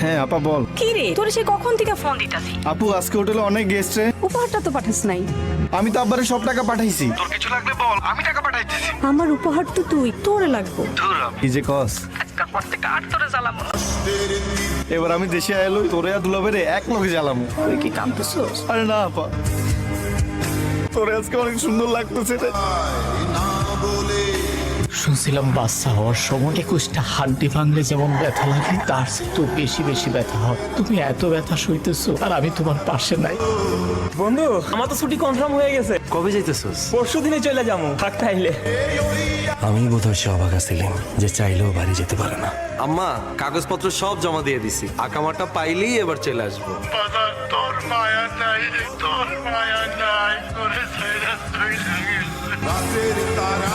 হ্যাঁ আপা বল। কি রে তোর সে কখন থেকে ফোন দিতাছি? আপু আজকে হোটেলে অনেক গেস্ট রে। উপহারটা তো পাঠাস নাই। আমি তো আব্বারে সব টাকা পাঠাইছি। তোর কিছু লাগলে বল, আমি টাকা পাঠাইতেছি। আমার উপহার তো তুই, তোরে লাগবো। কি যে কস। আজকাল পর থেকে আর তোরে জ্বালাবো না। এবার আমি দেশে আইলো তোরে আর দুলাভাইরে এক লগে জ্বালামু। তুই কি কাঁদতেছস? আরে না আপা, তোরে আজকে অনেক সুন্দর লাগতেছে রে। শুনছিলাম বাচ্চা হওয়ার সময় 21টা হাড্ডি ভাঙলে যেমন ব্যথা লাগে তার চেয়ে তো বেশি বেশি ব্যথা হয়। তুমি এত ব্যথা সইতেছো আর আমি তোমার পাশে নাই। বন্ধু আমার তো ছুটি কনফার্ম হয়ে গেছে। কবে যাইতেছস? পরশু দিনে চলে যাবো থাকতে আইলে। আমি বোধহয় সে অবাক ছিলাম যে চাইলেও বাড়ি যেতে পারে না। আম্মা কাগজপত্র সব জমা দিয়ে দিছি, আকামাটা পাইলেই এবার চলে আসবো। তোর মায়া নাই রে, তোর মায়া নাই, তোরে ছাইরা তুই লাগে। রাতের তারা